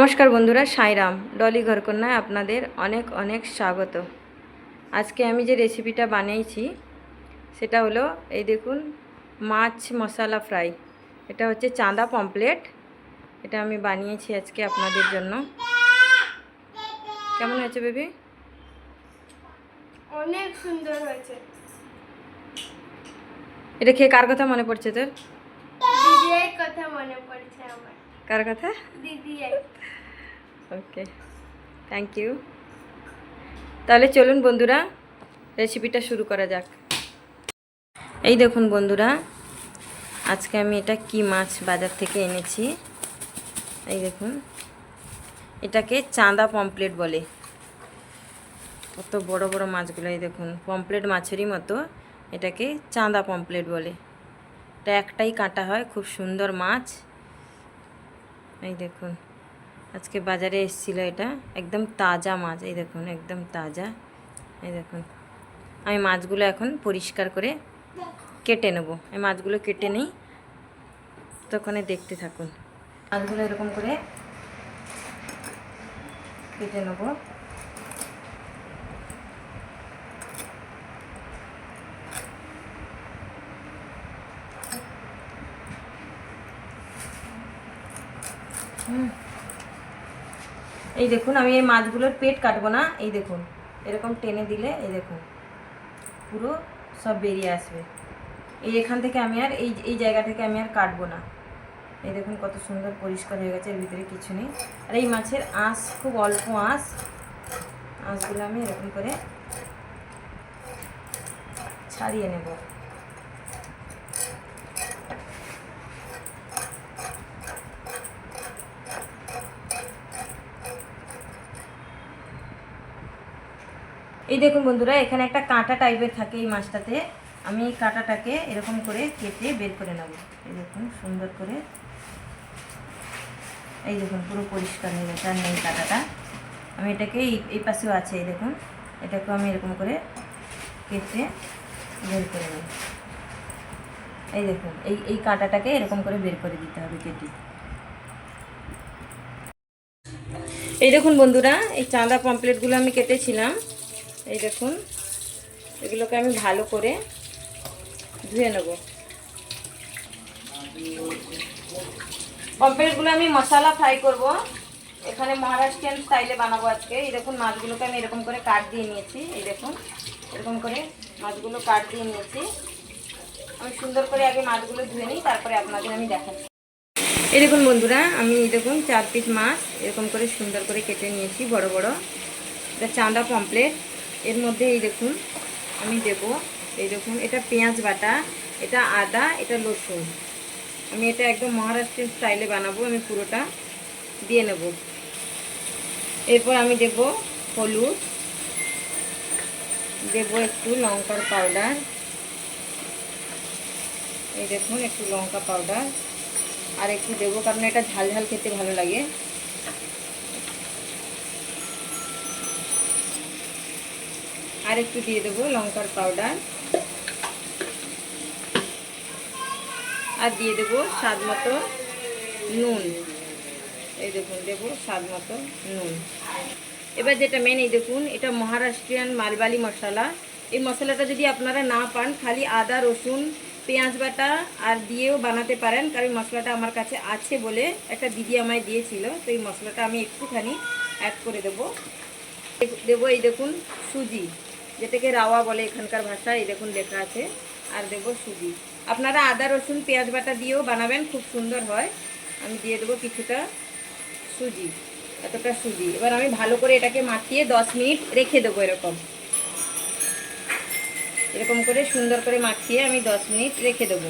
নমস্কার বন্ধুরা, সাইরাম ডলি ঘরকন্যায় আপনাদের অনেক অনেক স্বাগত। আজকে আমি যে রেসিপিটা বানিয়েছি সেটা হলো এই দেখুন, মাছ মশলা ফ্রাই। এটা হচ্ছে চাঁদা পমফ্লেট। এটা আমি বানিয়েছি আজকে আপনাদের জন্য। কেমন হয়েছে বেবি? অনেক সুন্দর হয়েছে। এটা খেয়ে কার কথা মনে পড়ছে তোর? দিদির কথা মনে পড়ছে আমার। কার কথা? দিদি। ওকে, থ্যাংক ইউ। তাহলে চলুন বন্ধুরা, রেসিপিটা শুরু করা যাক। এই দেখুন বন্ধুরা, আজকে আমি এটা কি মাছ বাজার থেকে এনেছি। এই দেখুন, এটাকে চাঁদা পমফ্লেট বলে। কত বড় বড় মাছগুলো, এই দেখুন পমফ্লেট মাছেরই মতো। এটাকে চাঁদা পমফ্লেট বলে। এটা একটাই কাঁটা হয়, খুব সুন্দর মাছ। এই দেখুন, আজকে বাজারে এসেছিলো, এটা একদম তাজা মাছ। এই দেখুন, একদম তাজা। এই দেখুন, আমি মাছগুলো এখন পরিষ্কার করে কেটে নেব। এই মাছগুলো কেটে নিই, তখনই দেখতে থাকুন। মাছগুলো এরকম করে কেটে নেব। এই দেখুন, আমি এই মাছগুলোর পেট কাটবো না। এই দেখুন, এরকম টেনে দিলে এই দেখুন পুরো সব বেরিয়ে আসবে। এই এখান থেকে আমি আর এই জায়গা থেকে আমি আর কাটবো না। এই দেখুন কত সুন্দর পরিষ্কার হয়ে গেছে, এর ভিতরে কিছু নেই। আর এই মাছের আঁশ খুব অল্প আঁশ। আঁশগুলো আমি এরকম করে ছাড়িয়ে নেব। এই দেখুন বন্ধুরা, এখানে একটা কাঁটা টাইপের থাকে এই মাছটাতে। আমি এই কাঁটাটাকে এরকম করে কেটে বের করে নেব। এই দেখুন সুন্দর করে, এই দেখুন পুরো পরিষ্কার হয়ে গেছে, আর নেই কাঁটাটা। আমি এটাকে এই পাশেও আছে, এই দেখুন এটাকেও আমি এরকম করে কেটে বের করে নেব। এই দেখুন, এই কাঁটাটাকে এরকম করে বের করে দিতে হবে কেটে। এই দেখুন বন্ধুরা, এই চাঁদা পমফ্লেটগুলো আমি কেটেছিলাম। এই দেখুন, এগুলোকে আমি ভালো করে ধুয়ে নেব। পমফ্লেটগুলো আমি মশলা ফ্রাই করব। এখানে মহারাষ্ট্রিয়ান স্টাইলে বানাবো আজকে। এই দেখুন, মাছগুলোকে আমি এরকম করে কাট দিয়ে নিয়েছি। এই দেখুন, এরকম করে মাছগুলো কাট দিয়ে নিয়েছি। আমি সুন্দর করে আগে মাছগুলো ধুয়ে নিই, তারপরে আপনাদের আমি দেখাচ্ছি। এই দেখুন বন্ধুরা, আমি দেখুন 4 পিস মাছ এরকম করে সুন্দর করে কেটে নিয়েছি, বড় বড়। এটা চাঁদা পমফ্লেট। এর মধ্যে এই দেখুন আমি দেব, এই দেখুন এটা পেঁয়াজ বাটা, এটা আদা, এটা রসুন। আমি এটা একদম মহারাষ্ট্রিয়ান স্টাইলে বানাবো। আমি পুরোটা দিয়ে নেব। এরপর আমি দেব হলুদ, দেব একটু লঙ্কার পাউডার। এই দেখুন একটু লঙ্কা পাউডার আর একটু দেবো, কারণ এটা ঝাল ঝাল খেতে ভালো লাগে। আর একটু দিয়ে দেবো লঙ্কার পাউডার, আর দিয়ে দেবো স্বাদ মতো নুন। এই দেখুন দেবো স্বাদ মতো নুন। এবার যেটা মেন, এই দেখুন এটা মহারাষ্ট্রিয়ান মালবালি মশলা। এই মশলাটা যদি আপনারা না পান, খালি আদা রসুন পেঁয়াজ বাটা আর দিয়েও বানাতে পারেন। কারণ মশলাটা আমার কাছে আছে বলে একটা দিদি আমায় দিয়েছিল, তো এই মশলাটা আমি একটুখানি অ্যাড করে দেবো। এই দেখুন সুজি, যেটাকে রাওয়া বলে এখানকার ভাষায়, এই দেখুন লেখা আছে। আর দেবো সুজি। আপনারা আদা রসুন পেঁয়াজ বাটা দিয়েও বানাবেন, খুব সুন্দর হয়। আমি দিয়ে দেবো কিছুটা সুজি, এতটা সুজি। এবার আমি ভালো করে এটাকে মাখিয়ে 10 মিনিট রেখে দেবো। এরকম করে সুন্দর করে মাখিয়ে আমি 10 মিনিট রেখে দেবো।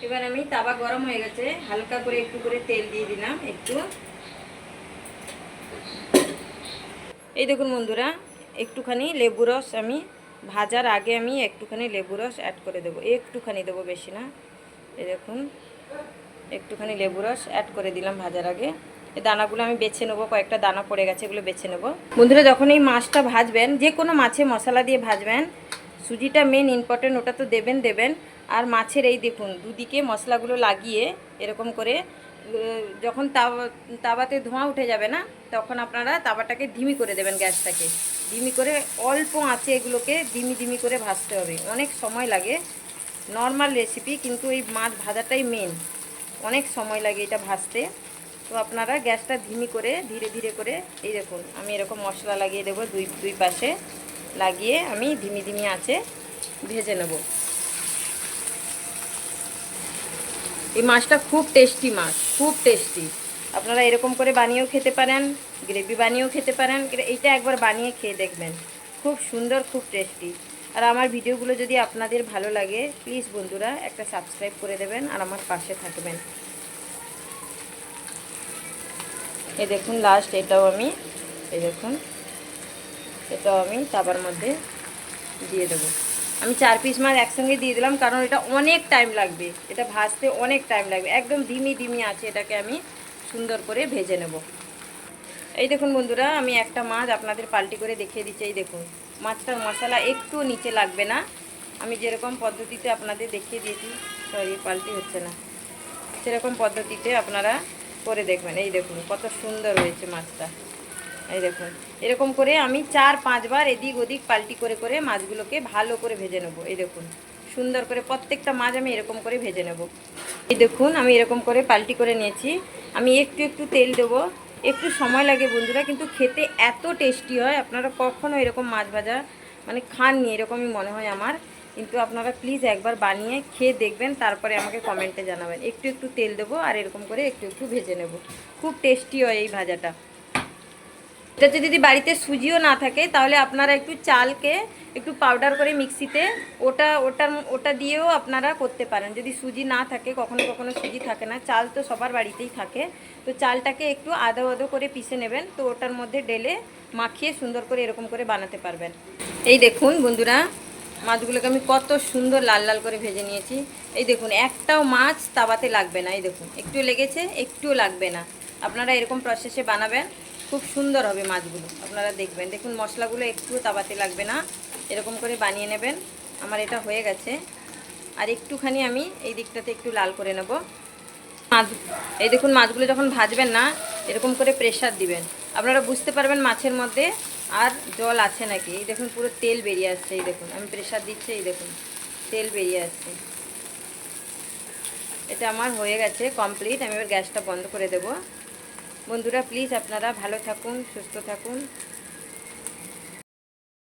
এবার আমি তাওয়া গরম হয়ে গেছে, হালকা করে একটু করে তেল দিয়ে দিলাম একটু। এই দেখুন বন্ধুরা, একটুখানি লেবু রস, আমি ভাজার আগে আমি একটুখানি লেবু রস অ্যাড করে দেবো। একটুখানি দেবো, বেশি না। এই দেখুন একটুখানি লেবু রস অ্যাড করে দিলাম ভাজার আগে। এই দানাগুলো আমি বেছে নেবো, কয়েকটা দানা পড়ে গেছে, এগুলো বেছে নেবো। বন্ধুরা, যখন এই মাছটা ভাজবেন, যে কোনো মাছে মশলা দিয়ে ভাজবেন, সুজিটা মেন ইম্পর্টেন্ট, ওটা তো দেবেন। আর মাছের এই দেখুন দুদিকে মশলাগুলো লাগিয়ে এরকম করে যখন তাওয়াতে ধোঁয়া উঠে যাবে না, তখন আপনারা তাওয়াটাকে ধিমি করে দেবেন, গ্যাসটাকে ধিমি করে অল্প আঁচে এগুলোকে ধিমি ধিমি করে ভাজতে হবে। অনেক সময় লাগে, নর্মাল রেসিপি কিন্তু এই মাছ ভাজাটাই মেন, অনেক সময় লাগে এটা ভাজতে। তো আপনারা গ্যাসটা ধিমি করে ধীরে ধীরে করে, এই দেখুন আমি এরকম মশলা লাগিয়ে দেবো, দুই পাশে লাগিয়ে আমি ধিমি ধিমি আঁচে ভেজে নেব। এই মাছটা খুব টেস্টি মাছ, খুব টেস্টি। আপনারা এরকম করে বানিয়েও খেতে পারেন, গ্রেভি বানিয়েও খেতে পারেন। এইটা একবার বানিয়ে খেয়ে দেখবেন, খুব সুন্দর, খুব টেস্টি। আর আমার ভিডিওগুলো যদি আপনাদের ভালো লাগে, প্লিজ বন্ধুরা একটা সাবস্ক্রাইব করে দেবেন আর আমার পাশে থাকবেন। এই দেখুন লাস্ট এটাও আমি, এই দেখুন এটাও আমি তাওয়ার মধ্যে দিয়ে দেবো। আমি 4 পিস মাছ একসঙ্গে দিয়ে দিলাম, কারণ এটা অনেক টাইম লাগবে, এটা ভাজতে অনেক টাইম লাগবে। একদম ধিমি ধিমি আছে, এটাকে আমি সুন্দর করে ভেজে নেব। এই দেখুন বন্ধুরা, আমি একটা মাছ আপনাদের পাল্টি করে দেখিয়ে দিচ্ছি। এই দেখুন মাছটার মশলা একটু নিচে লাগবে না, আমি যেরকম পদ্ধতিতে আপনাদের দেখিয়ে দিয়েছি, সরি পাল্টি হচ্ছে না, সেরকম পদ্ধতিতে আপনারা করে দেখবেন। এই দেখুন কত সুন্দর হয়েছে মাছটা। এই দেখুন এরকম করে আমি 4-5 বার এদিক ওদিক পাল্টি করে করে মাছগুলোকে ভালো করে ভেজে নেব। এই দেখুন সুন্দর করে প্রত্যেকটা মাছ আমি এরকম করে ভেজে নেব। এই দেখুন আমি এরকম করে পাল্টি করে নিয়েছি। আমি একটু একটু তেল দেবো, একটু সময় লাগে বন্ধুরা, কিন্তু খেতে এত টেস্টি হয়। আপনারা কখনো এরকম মাছ ভাজা মানে খাননি, এরকমই মনে হয় আমার। কিন্তু আপনারা প্লিজ একবার বানিয়ে খেয়ে দেখবেন, তারপরে আমাকে কমেন্টে জানাবেন। একটু একটু তেল দেবো আর এরকম করে একটু একটু ভেজে নেব, খুব টেস্টি হয় এই ভাজাটা। এটাতে যদি বাড়িতে সুজিও না থাকে, তাহলে আপনারা একটু চালকে একটু পাউডার করে মিক্সিতে ওটা দিয়েও আপনারা করতে পারেন। যদি সুজি না থাকে, কখনো কখনো সুজি থাকে না, চাল তো সবার বাড়িতেই থাকে, তো চালটাকে একটু আদো আদো করে পিষে নেবেন, তো ওটার মধ্যে ঢেলে মাখিয়ে সুন্দর করে এরকম করে বানাতে পারবেন। এই দেখুন বন্ধুরা, মাছগুলোকে আমি কত সুন্দর লাল লাল করে ভেজে নিয়েছি। এই দেখুন একটাও মাছ তাওয়াতে লাগবে না, এই দেখুন একটু লেগেছে, একটুও লাগবে না। আপনারা এরকম প্রসেসে বানাবেন, খুব সুন্দর হবে মাছগুলো, আপনারা দেখবেন। দেখুন মশলাগুলো একটুও তাওয়াতে লাগবে না, এরকম করে বানিয়ে নেবেন। আমার এটা হয়ে গেছে, আর একটুখানি আমি এই দিকটাতে একটু লাল করে নেব মাছ। এই দেখুন মাছগুলো যখন ভাজবেন না, এরকম করে প্রেশার দিবেন, আপনারা বুঝতে পারবেন মাছের মধ্যে আর জল আছে নাকি। এই দেখুন পুরো তেল বেরিয়ে আসছে, এই দেখুন আমি প্রেশার দিচ্ছি, এই দেখুন তেল বেরিয়ে আসছে। এটা আমার হয়ে গেছে কমপ্লিট, আমি এবার গ্যাসটা বন্ধ করে দেব। বন্ধুরা প্লিজ আপনারা ভালো থাকুন, সুস্থ থাকুন।